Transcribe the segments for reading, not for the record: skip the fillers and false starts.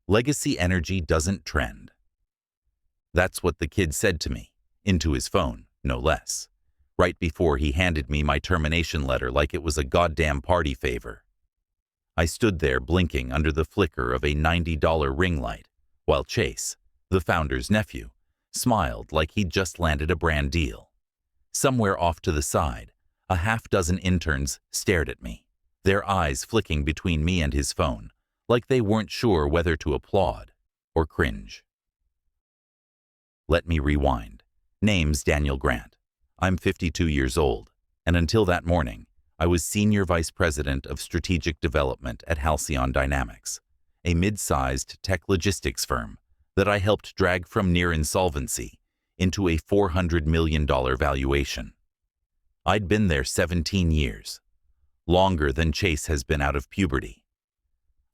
Legacy energy doesn't trend. That's what the kid said to me, into his phone, no less, right before he handed me my termination letter like it was a goddamn party favor. I stood there blinking under the flicker of a $90 ring light, while Chase, the founder's nephew, smiled like he'd just landed a brand deal. Somewhere off to the side, a half-dozen interns stared at me, their eyes flicking between me and his phone, like they weren't sure whether to applaud or cringe. Let me rewind. Name's Daniel Grant. I'm 52 years old, and until that morning, I was Senior Vice President of Strategic Development at Halcyon Dynamics, a mid-sized tech logistics firm that I helped drag from near insolvency into a $400 million valuation. I'd been there 17 years, longer than Chase has been out of puberty.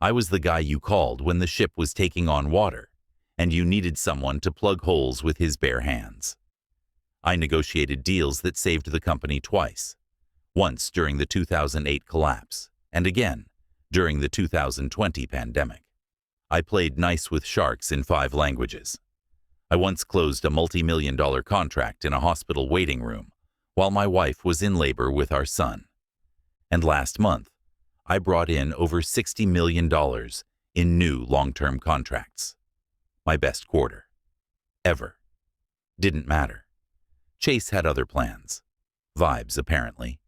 I was the guy you called when the ship was taking on water, and you needed someone to plug holes with his bare hands. I negotiated deals that saved the company twice, once during the 2008 collapse, and again during the 2020 pandemic. I played nice with sharks in 5 languages. I once closed a multi-million-dollar contract in a hospital waiting room while my wife was in labor with our son. And last month, I brought in over $60 million in new long-term contracts. My best quarter. Ever. Didn't matter. Chase had other plans. Vibes, apparently.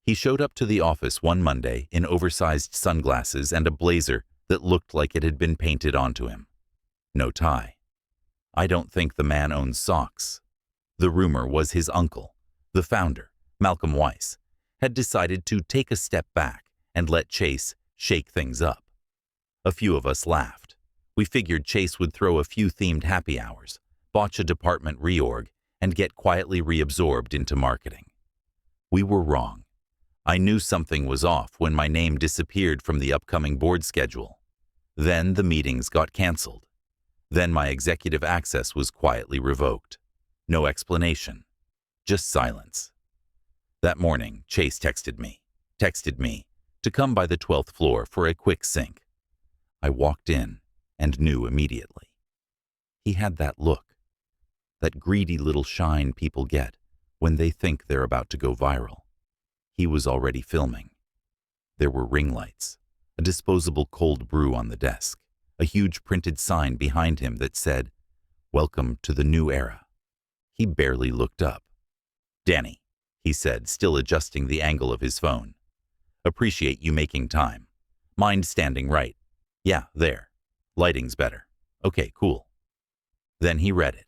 He showed up to the office one Monday in oversized sunglasses and a blazer that looked like it had been painted onto him. No tie. I don't think the man owns socks. The rumor was his uncle, the founder, Malcolm Weiss, had decided to take a step back and let Chase shake things up. A few of us laughed. We figured Chase would throw a few themed happy hours, botch a department reorg, and get quietly reabsorbed into marketing. We were wrong. I knew something was off when my name disappeared from the upcoming board schedule. Then the meetings got canceled. Then my executive access was quietly revoked. No explanation. Just silence. That morning, Chase texted me to come by the 12th floor for a quick sync. I walked in and knew immediately. He had that look, that greedy little shine people get when they think they're about to go viral. He was already filming. There were ring lights, a disposable cold brew on the desk, a huge printed sign behind him that said, "Welcome to the new era." He barely looked up. "Danny," he said, still adjusting the angle of his phone. "Appreciate you making time. Mind standing right? Yeah, there. Lighting's better. Okay, cool." Then he read it.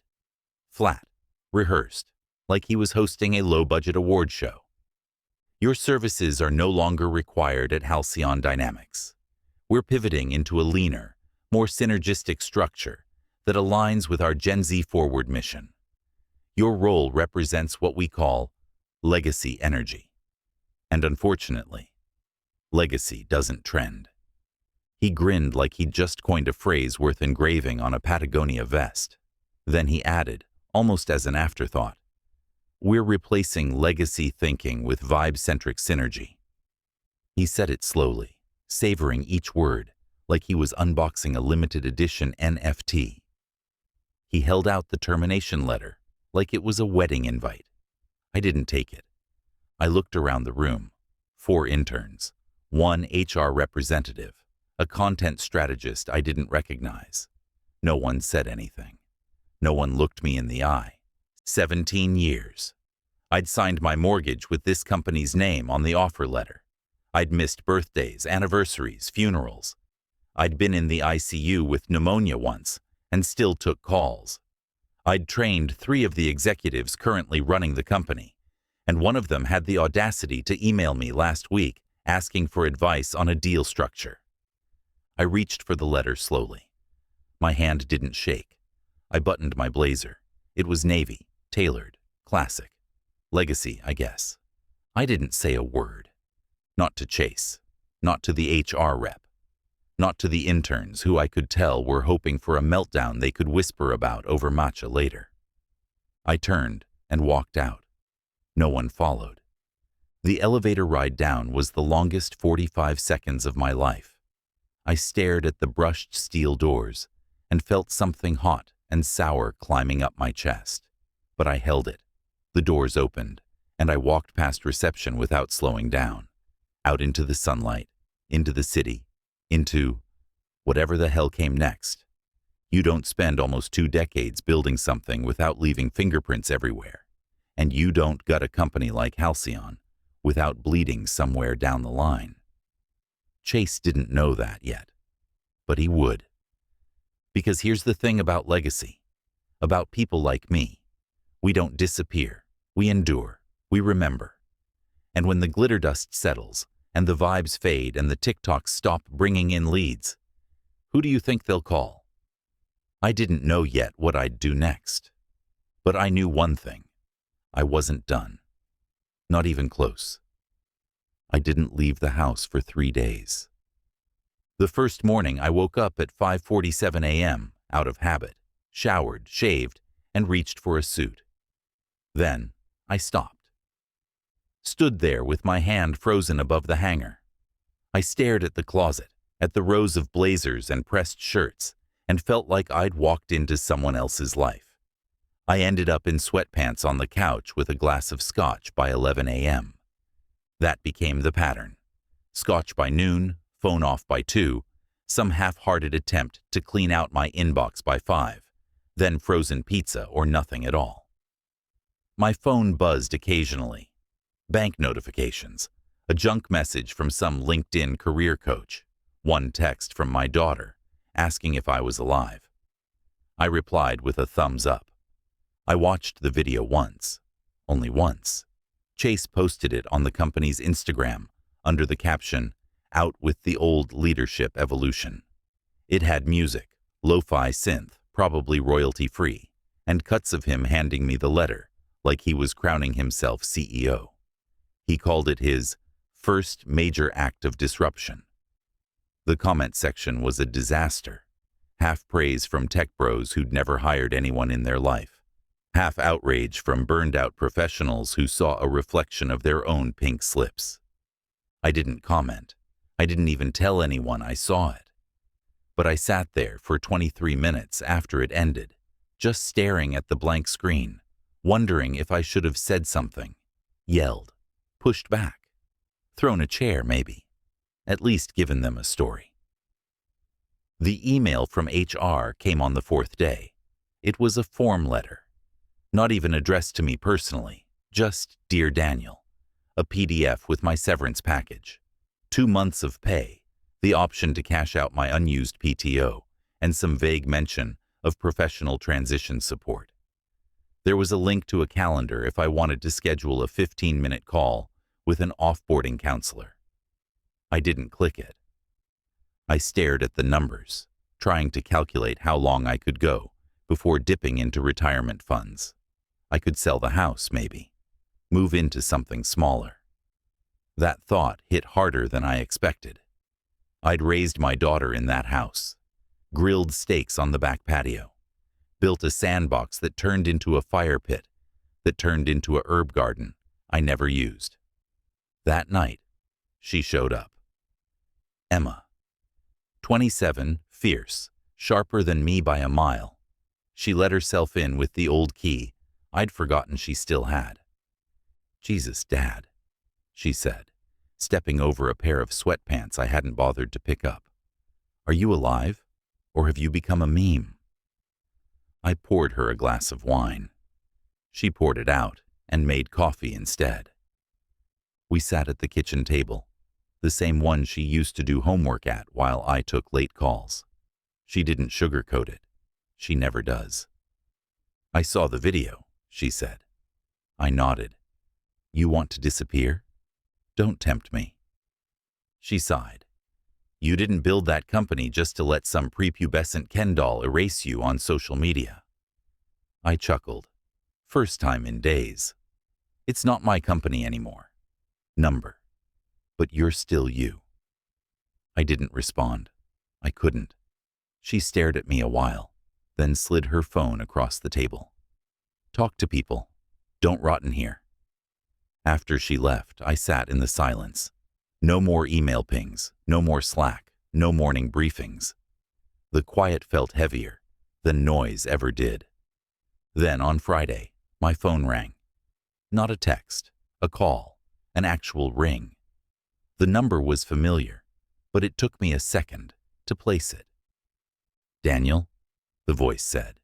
Flat, rehearsed, like he was hosting a low-budget award show. "Your services are no longer required at Halcyon Dynamics. We're pivoting into a leaner, more synergistic structure that aligns with our Gen Z forward mission. Your role represents what we call legacy energy. And unfortunately, legacy doesn't trend." He grinned like he'd just coined a phrase worth engraving on a Patagonia vest. Then he added, almost as an afterthought, "We're replacing legacy thinking with vibe-centric synergy." He said it slowly, savoring each word, like he was unboxing a limited edition NFT. He held out the termination letter, like it was a wedding invite. I didn't take it. I looked around the room. 4 interns, 1 HR representative, a content strategist I didn't recognize. No one said anything. No one looked me in the eye. 17 years. I'd signed my mortgage with this company's name on the offer letter. I'd missed birthdays, anniversaries, funerals. I'd been in the ICU with pneumonia once and still took calls. I'd trained 3 of the executives currently running the company, and one of them had the audacity to email me last week asking for advice on a deal structure. I reached for the letter slowly. My hand didn't shake. I buttoned my blazer. It was navy, tailored, classic. Legacy, I guess. I didn't say a word. Not to Chase. Not to the HR rep. Not to the interns who I could tell were hoping for a meltdown they could whisper about over matcha later. I turned and walked out. No one followed. The elevator ride down was the longest 45 seconds of my life. I stared at the brushed steel doors and felt something hot and sour climbing up my chest. But I held it. The doors opened, and I walked past reception without slowing down, out into the sunlight, into the city, into whatever the hell came next. You don't spend almost 2 decades building something without leaving fingerprints everywhere, and you don't gut a company like Halcyon without bleeding somewhere down the line. Chase didn't know that yet, but he would. Because here's the thing about legacy, about people like me. We don't disappear, we endure, we remember. And when the glitter dust settles, and the vibes fade, and the TikToks stop bringing in leads, who do you think they'll call? I didn't know yet what I'd do next. But I knew one thing. I wasn't done. Not even close. I didn't leave the house for 3 days. The first morning I woke up at 5:47 a.m. out of habit, showered, shaved, and reached for a suit. Then I stopped. Stood there with my hand frozen above the hanger. I stared at the closet, at the rows of blazers and pressed shirts, and felt like I'd walked into someone else's life. I ended up in sweatpants on the couch with a glass of scotch by 11 a.m. That became the pattern. Scotch by noon, phone off by 2, some half-hearted attempt to clean out my inbox by 5, then frozen pizza or nothing at all. My phone buzzed occasionally. Bank notifications, a junk message from some LinkedIn career coach, one text from my daughter asking if I was alive. I replied with a thumbs up. I watched the video once, only once. Chase posted it on the company's Instagram under the caption, "Out with the old leadership evolution." It had music, lo-fi synth, probably royalty-free, and cuts of him handing me the letter, like he was crowning himself CEO. He called it his first major act of disruption. The comment section was a disaster. Half praise from tech bros who'd never hired anyone in their life. Half outrage from burned-out professionals who saw a reflection of their own pink slips. I didn't comment. I didn't even tell anyone I saw it. But I sat there for 23 minutes after it ended, just staring at the blank screen, wondering if I should have said something, yelled, pushed back, thrown a chair maybe, at least given them a story. The email from HR came on the 4th day. It was a form letter, not even addressed to me personally, just Dear Daniel, a PDF with my severance package, 2 months of pay, the option to cash out my unused PTO, and some vague mention of professional transition support. There was a link to a calendar if I wanted to schedule a 15-minute call with an offboarding counselor. I didn't click it. I stared at the numbers, trying to calculate how long I could go before dipping into retirement funds. I could sell the house, maybe, move into something smaller. That thought hit harder than I expected. I'd raised my daughter in that house, grilled steaks on the back patio, built a sandbox that turned into a fire pit, that turned into a herb garden I never used. That night, she showed up. Emma. 27, fierce, sharper than me by a mile. She let herself in with the old key I'd forgotten she still had. "Jesus, Dad," she said, stepping over a pair of sweatpants I hadn't bothered to pick up. "Are you alive, or have you become a meme?" I poured her a glass of wine. She poured it out and made coffee instead. We sat at the kitchen table, the same one she used to do homework at while I took late calls. She didn't sugarcoat it. She never does. "I saw the video," she said. I nodded. "You want to disappear? Don't tempt me." She sighed. "You didn't build that company just to let some prepubescent Ken doll erase you on social media." I chuckled. First time in days. "It's not my company anymore. Number. But you're still you." I didn't respond. I couldn't. She stared at me a while, then slid her phone across the table. "Talk to people. Don't rot in here." After she left, I sat in the silence. No more email pings, no more Slack, No morning briefings. The quiet felt heavier than noise ever did. Then on Friday, my phone rang. Not a text, a call, an actual ring. The number was familiar, but it took me a second to place it. "Daniel," the voice said.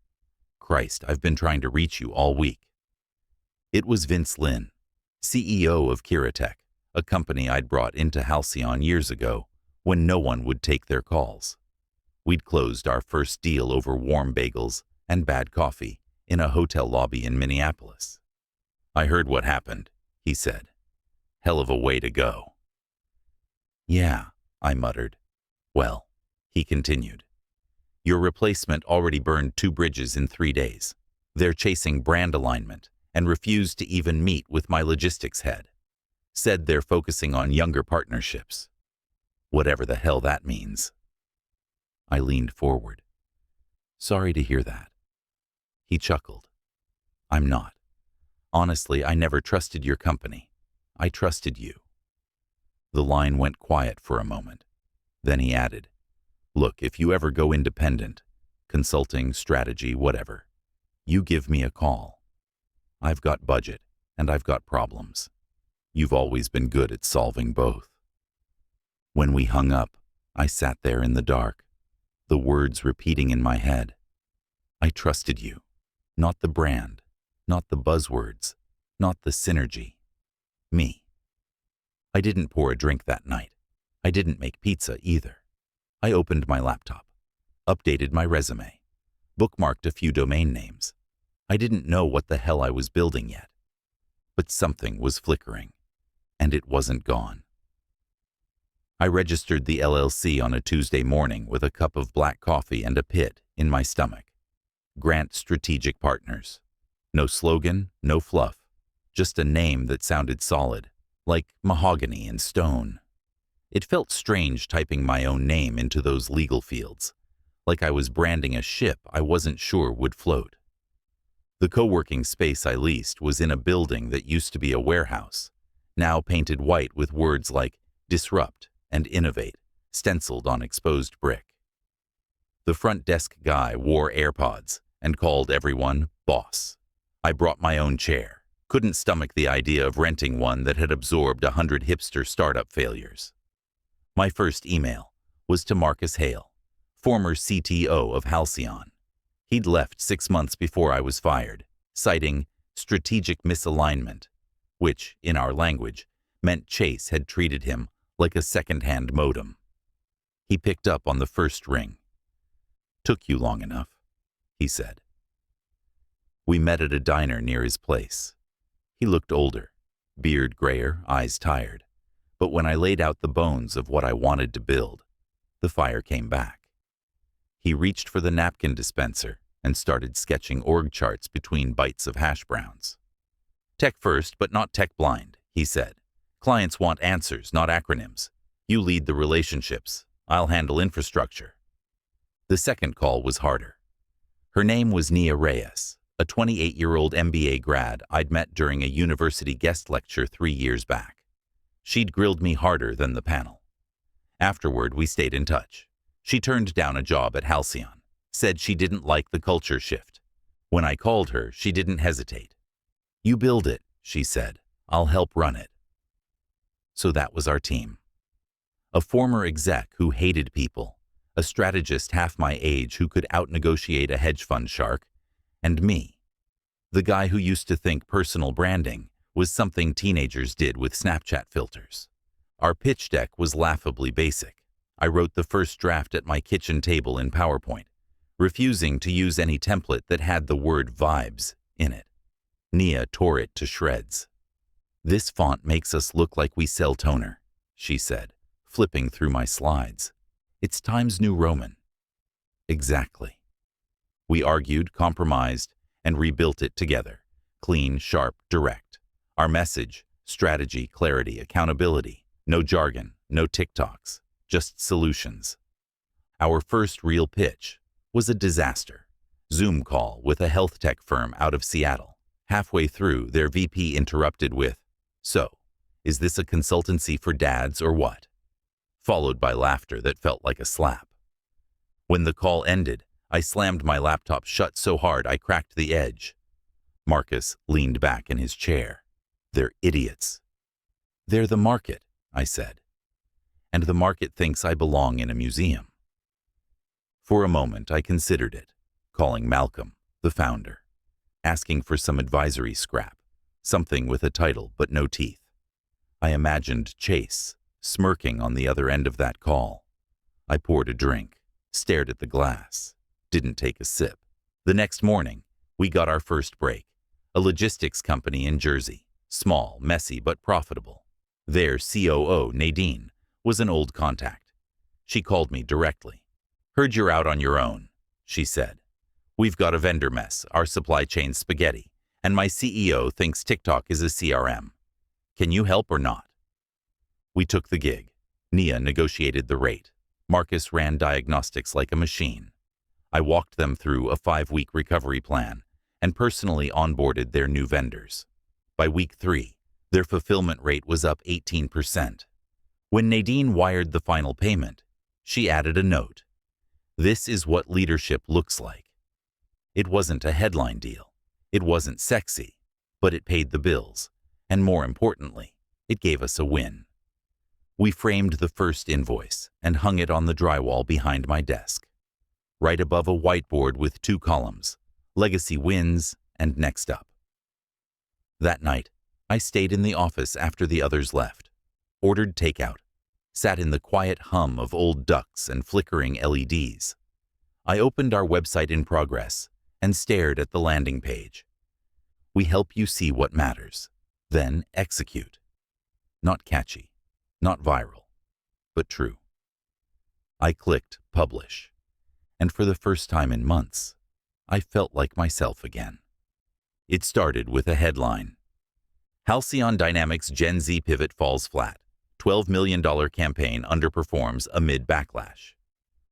"Christ, I've been trying to reach you all week." It was Vince Lin, CEO of Kiratech, a company I'd brought into Halcyon years ago when no one would take their calls. We'd closed our first deal over warm bagels and bad coffee in a hotel lobby in Minneapolis. "I heard what happened," he said. "Hell of a way to go." "Yeah," I muttered. "Well," he continued, "your replacement already burned 2 bridges in 3 days. They're chasing brand alignment and refused to even meet with my logistics head. Said they're focusing on younger partnerships. Whatever the hell that means." I leaned forward. "Sorry to hear that." He chuckled. "I'm not. Honestly, I never trusted your company. I trusted you." The line went quiet for a moment. Then he added, "Look, if you ever go independent, consulting, strategy, whatever, you give me a call. I've got budget and I've got problems. You've always been good at solving both." When we hung up, I sat there in the dark, the words repeating in my head. I trusted you, not the brand, not the buzzwords, not the synergy. Me. I didn't pour a drink that night. I didn't make pizza either. I opened my laptop, updated my resume, bookmarked a few domain names. I didn't know what the hell I was building yet. But something was flickering, and it wasn't gone. I registered the LLC on a Tuesday morning with a cup of black coffee and a pit in my stomach. Grant Strategic Partners. No slogan, no fluff, just a name that sounded solid, like mahogany and stone. It felt strange typing my own name into those legal fields, like I was branding a ship I wasn't sure would float. The co-working space I leased was in a building that used to be a warehouse, now painted white with words like disrupt and innovate stenciled on exposed brick. The front desk guy wore AirPods and called everyone boss. I brought my own chair, couldn't stomach the idea of renting one that had absorbed 100 hipster startup failures. My first email was to Marcus Hale, former CTO of Halcyon. He'd left 6 months before I was fired, citing strategic misalignment, which, in our language, meant Chase had treated him like a second-hand modem. He picked up on the first ring. "Took you long enough," he said. We met at a diner near his place. He looked older, beard grayer, eyes tired. But when I laid out the bones of what I wanted to build, the fire came back. He reached for the napkin dispenser and started sketching org charts between bites of hash browns. "Tech first, but not tech blind," he said. "Clients want answers, not acronyms. You lead the relationships. I'll handle infrastructure." The second call was harder. Her name was Nia Reyes, a 28-year-old MBA grad I'd met during a university guest lecture 3 years back. She'd grilled me harder than the panel. Afterward, we stayed in touch. She turned down a job at Halcyon, said she didn't like the culture shift. When I called her, she didn't hesitate. "You build it," she said. "I'll help run it." So that was our team. A former exec who hated people, a strategist half my age who could out-negotiate a hedge fund shark, and me, the guy who used to think personal branding was something teenagers did with Snapchat filters. Our pitch deck was laughably basic. I wrote the first draft at my kitchen table in PowerPoint, refusing to use any template that had the word vibes in it. Nia tore it to shreds. "This font makes us look like we sell toner," she said, flipping through my slides. "It's Times New Roman." Exactly. We argued, compromised, and rebuilt it together. Clean, sharp, direct. Our message, strategy, clarity, accountability. No jargon, no TikToks, just solutions. Our first real pitch was a disaster. Zoom call with a health tech firm out of Seattle. Halfway through, their VP interrupted with, "So, is this a consultancy for dads or what?" followed by laughter that felt like a slap. When the call ended, I slammed my laptop shut so hard I cracked the edge. Marcus leaned back in his chair. "They're idiots." "They're the market," I said. "And the market thinks I belong in a museum." For a moment, I considered it, calling Malcolm, the founder, asking for some advisory scrap, something with a title but no teeth. I imagined Chase, smirking on the other end of that call. I poured a drink, stared at the glass, didn't take a sip. The next morning, we got our first break, a logistics company in Jersey, small, messy, but profitable. Their COO, Nadine, was an old contact. She called me directly. "Heard you're out on your own," she said. "We've got a vendor mess, our supply chain spaghetti, and my CEO thinks TikTok is a CRM. Can you help or not?" We took the gig. Nia negotiated the rate. Marcus ran diagnostics like a machine. I walked them through a 5-week recovery plan and personally onboarded their new vendors. By week 3, their fulfillment rate was up 18%. When Nadine wired the final payment, she added a note. "This is what leadership looks like." It wasn't a headline deal. It wasn't sexy, but it paid the bills, and more importantly, it gave us a win. We framed the first invoice and hung it on the drywall behind my desk, right above a whiteboard with 2 columns, legacy wins and next up. That night, I stayed in the office after the others left, ordered takeout, sat in the quiet hum of old ducts and flickering LEDs. I opened our website in progress and stared at the landing page. "We help you see what matters, then execute." Not catchy, not viral, but true. I clicked publish, and for the first time in months, I felt like myself again. It started with a headline. "Halcyon Dynamics Gen Z pivot falls flat. $12 million campaign underperforms amid backlash."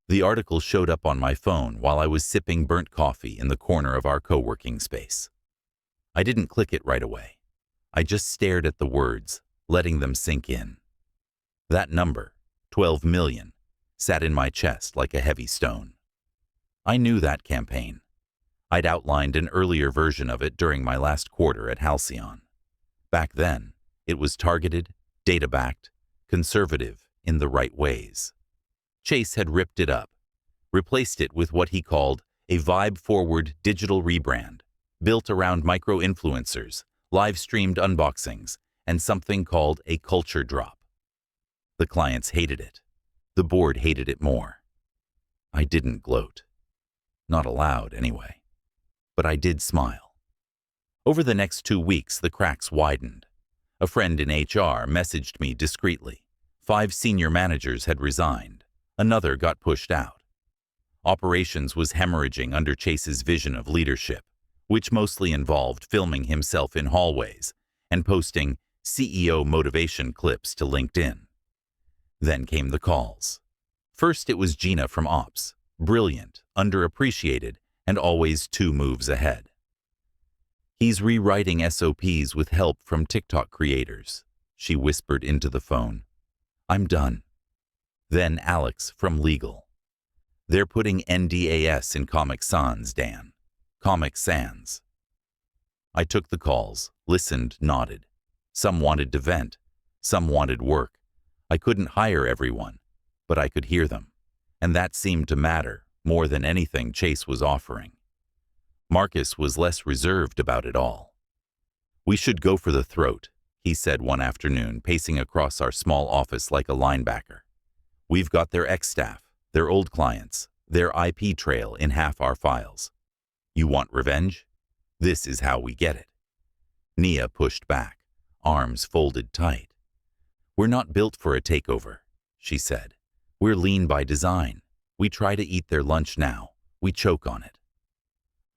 The article showed up on my phone while I was sipping burnt coffee in the corner of our co-working space. I didn't click it right away. I just stared at the words, letting them sink in. That number, 12 million, sat in my chest like a heavy stone. I knew that campaign. I'd outlined an earlier version of it during my last quarter at Halcyon. Back then, it was targeted, data-backed, conservative in the right ways. Chase had ripped it up, replaced it with what he called a vibe-forward digital rebrand, built around micro-influencers, live-streamed unboxings, and something called a culture drop. The clients hated it. The board hated it more. I didn't gloat. Not aloud, anyway. But I did smile. Over the next 2 weeks, the cracks widened. A friend in HR messaged me discreetly. 5 senior managers had resigned. Another got pushed out. Operations was hemorrhaging under Chase's vision of leadership, which mostly involved filming himself in hallways and posting CEO motivation clips to LinkedIn. Then came the calls. First, it was Gina from Ops, brilliant, underappreciated, and always 2 moves ahead. "He's rewriting SOPs with help from TikTok creators," she whispered into the phone. "I'm done." Then Alex from Legal. "They're putting NDAS in Comic Sans, Dan. Comic Sans." I took the calls, listened, nodded. Some wanted to vent. Some wanted work. I couldn't hire everyone, but I could hear them. And that seemed to matter more than anything Chase was offering. Marcus was less reserved about it all. "We should go for the throat," he said one afternoon, pacing across our small office like a linebacker. "We've got their ex-staff, their old clients, their IP trail in half our files. You want revenge? This is how we get it." Nia pushed back, arms folded tight. "We're not built for a takeover," she said. "We're lean by design. We try to eat their lunch now. We choke on it."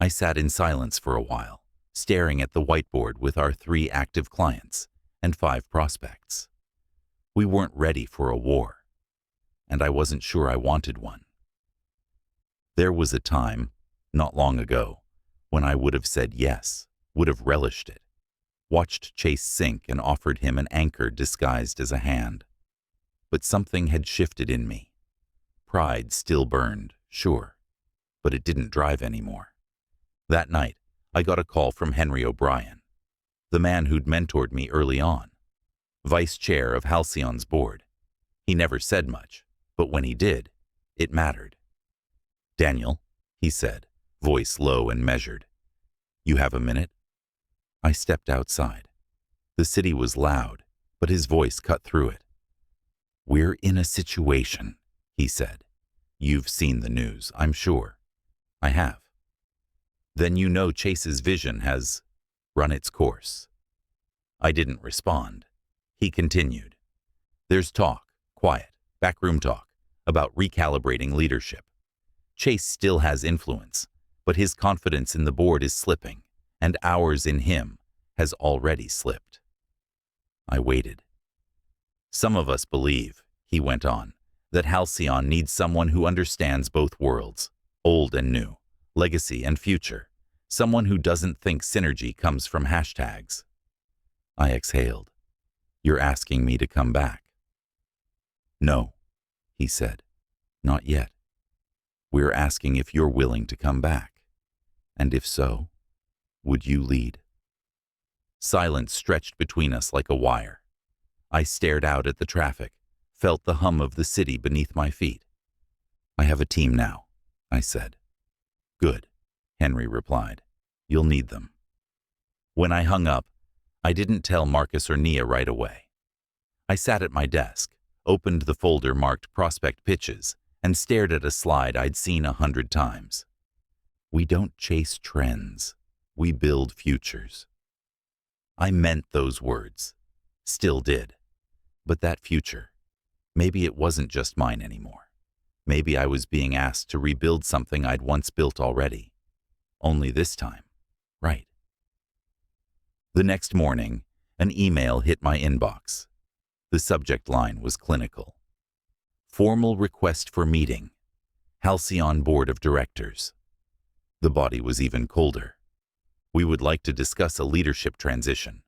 I sat in silence for a while, staring at the whiteboard with our 3 active clients and 5 prospects. We weren't ready for a war, and I wasn't sure I wanted one. There was a time, not long ago, when I would have said yes, would have relished it, watched Chase sink and offered him an anchor disguised as a hand. but something had shifted in me. Pride still burned, sure, but it didn't drive anymore. That night, I got a call from Henry O'Brien, the man who'd mentored me early on, vice chair of Halcyon's board. He never said much, but when he did, it mattered. "Daniel," he said, voice low and measured. "You have a minute?" I stepped outside. The city was loud, but his voice cut through it. "We're in a situation," he said. "You've seen the news, I'm sure." "I have." "Then you know Chase's vision has run its course." I didn't respond. He continued. "There's talk, quiet, backroom talk, about recalibrating leadership. Chase still has influence, but his confidence in the board is slipping, and ours in him has already slipped." I waited. "Some of us believe," he went on, "that Halcyon needs someone who understands both worlds, old and new, legacy and future, someone who doesn't think synergy comes from hashtags." I exhaled. "You're asking me to come back?" "No," he said, "not yet. We're asking if you're willing to come back. And if so, would you lead?" Silence stretched between us like a wire. I stared out at the traffic, felt the hum of the city beneath my feet. "I have a team now," I said. "Good," Henry replied. "You'll need them." When I hung up, I didn't tell Marcus or Nia right away. I sat at my desk, opened the folder marked Prospect Pitches, and stared at a slide I'd seen 100 times. "We don't chase trends, we build futures." I meant those words, still did. But that future, maybe it wasn't just mine anymore. Maybe I was being asked to rebuild something I'd once built already. Only this time, right. The next morning, an email hit my inbox. The subject line was clinical. "Formal request for meeting. Halcyon Board of Directors." The body was even colder. "We would like to discuss a leadership transition.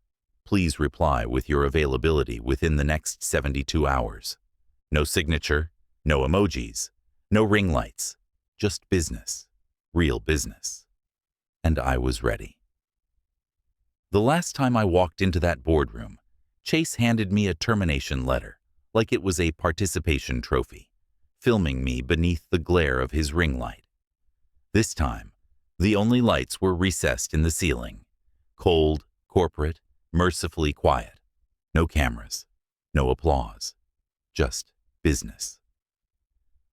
Please reply with your availability within the next 72 hours. No signature, no emojis, no ring lights, just business, real business." And I was ready. The last time I walked into that boardroom, Chase handed me a termination letter, like it was a participation trophy, filming me beneath the glare of his ring light. This time, the only lights were recessed in the ceiling, cold, corporate, mercifully quiet. No cameras, no applause, just business.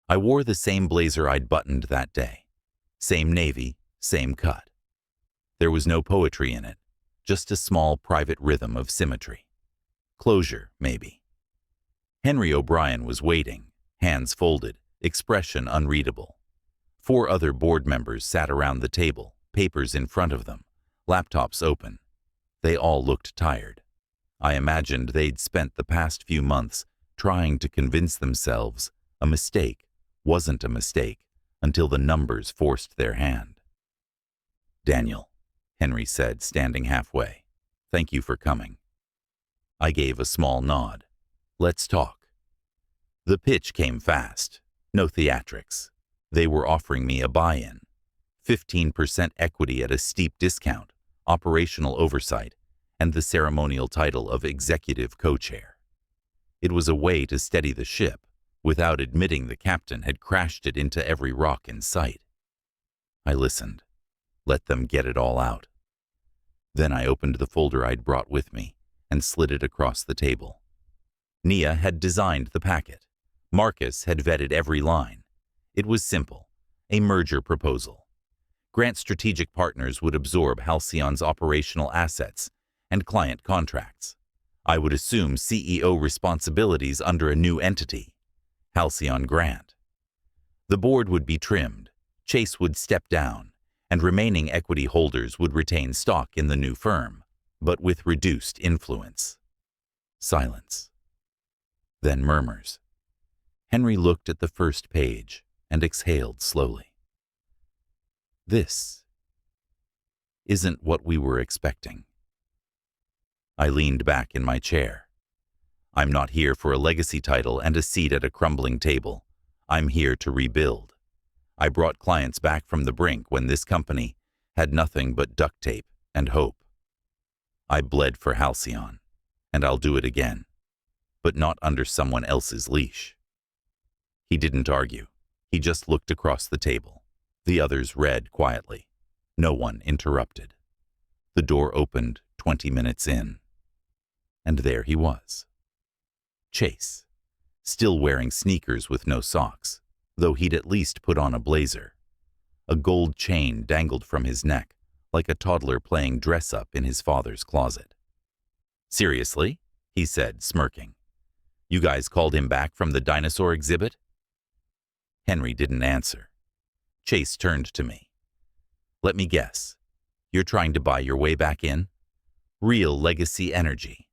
I wore the same blazer I'd buttoned that day, same navy, same cut. There was no poetry in it, just a small private rhythm of symmetry. Closure, maybe. Henry O'Brien was waiting, hands folded, expression unreadable. 4 other board members sat around the table, papers in front of them, laptops open. They all looked tired. I imagined they'd spent the past few months trying to convince themselves a mistake wasn't a mistake until the numbers forced their hand. "Daniel," Henry said, standing halfway, "thank you for coming." I gave a small nod. "Let's talk." The pitch came fast. No theatrics. They were offering me a buy-in, 15% equity at a steep discount, operational oversight, and the ceremonial title of executive co-chair. It was a way to steady the ship without admitting the captain had crashed it into every rock in sight. I listened. Let them get it all out. Then I opened the folder I'd brought with me and slid it across the table. Nia had designed the packet. Marcus had vetted every line. It was simple, a merger proposal. Grant Strategic Partners would absorb Halcyon's operational assets and client contracts. I would assume CEO responsibilities under a new entity, Halcyon Grant. The board would be trimmed, Chase would step down, and remaining equity holders would retain stock in the new firm, but with reduced influence. Silence. Then murmurs. Henry looked at the first page and exhaled slowly. "This isn't what we were expecting." I leaned back in my chair. I'm not here for a legacy title and a seat at a crumbling table. I'm here to rebuild. I brought clients back from the brink when this company had nothing but duct tape and hope. I bled for Halcyon, and I'll do it again, but not under someone else's leash. He didn't argue. He just looked across the table. The others read quietly. No one interrupted. The door opened 20 minutes in, and there he was. Chase, still wearing sneakers with no socks, though he'd at least put on a blazer. A gold chain dangled from his neck, like a toddler playing dress-up in his father's closet. "Seriously?" he said, smirking. "You guys called him back from the dinosaur exhibit?" Henry didn't answer. Chase turned to me. "Let me guess. You're trying to buy your way back in? Real legacy energy."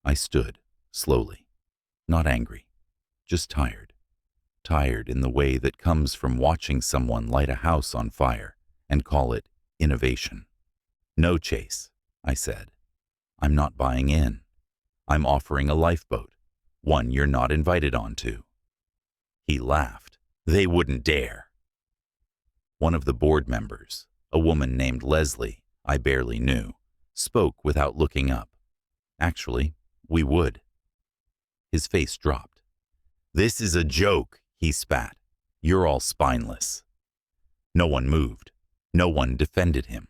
I stood, slowly. Not angry, just tired. Tired in the way that comes from watching someone light a house on fire and call it innovation. "No, Chase," I said. "I'm not buying in. I'm offering a lifeboat, one you're not invited onto." He laughed. "They wouldn't dare." One of the board members, a woman named Leslie, I barely knew, spoke without looking up. "Actually, we would." His face dropped. "This is a joke," he spat. "You're all spineless." No one moved. No one defended him.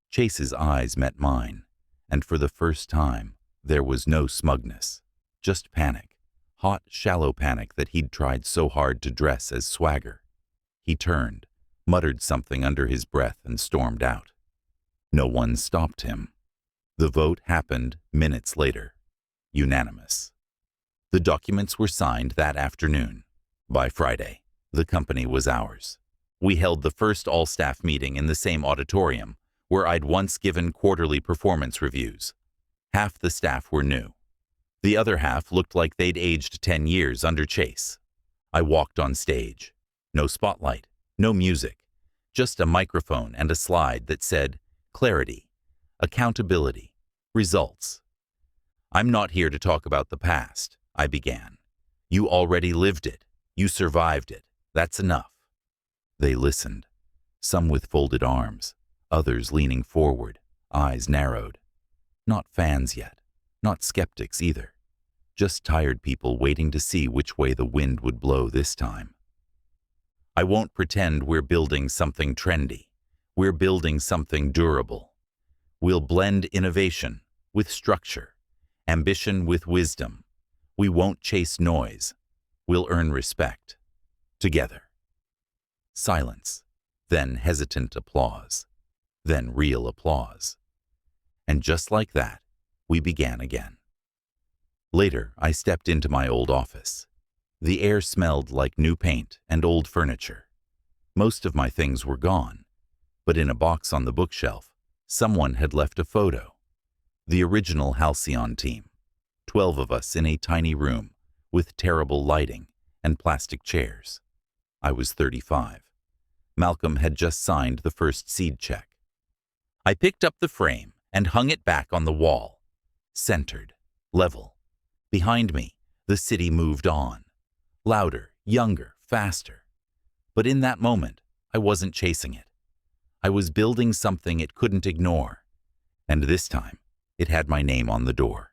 Chase's eyes met mine, and for the first time, there was no smugness, just panic. Hot, shallow panic that he'd tried so hard to dress as swagger. He turned, muttered something under his breath, and stormed out. No one stopped him. The vote happened minutes later. Unanimous. The documents were signed that afternoon. By Friday, the company was ours. We held the first all-staff meeting in the same auditorium where I'd once given quarterly performance reviews. Half the staff were new. The other half looked like they'd aged 10 years under Chase. I walked on stage. No spotlight, no music, just a microphone and a slide that said, "Clarity, accountability, results." "I'm not here to talk about the past," I began. "You already lived it. You survived it. That's enough." They listened, some with folded arms, others leaning forward, eyes narrowed. Not fans yet, not skeptics either. Just tired people waiting to see which way the wind would blow this time. "I won't pretend we're building something trendy. We're building something durable. We'll blend innovation with structure, ambition with wisdom. We won't chase noise. We'll earn respect. Together." Silence, then hesitant applause, then real applause. And just like that, we began again. Later, I stepped into my old office. The air smelled like new paint and old furniture. Most of my things were gone, but in a box on the bookshelf, someone had left a photo. The original Halcyon team, 12 of us in a tiny room with terrible lighting and plastic chairs. I was 35. Malcolm had just signed the first seed check. I picked up the frame and hung it back on the wall. Centered, level. Behind me, the city moved on. Louder, younger, faster. But in that moment, I wasn't chasing it. I was building something it couldn't ignore. And this time, it had my name on the door.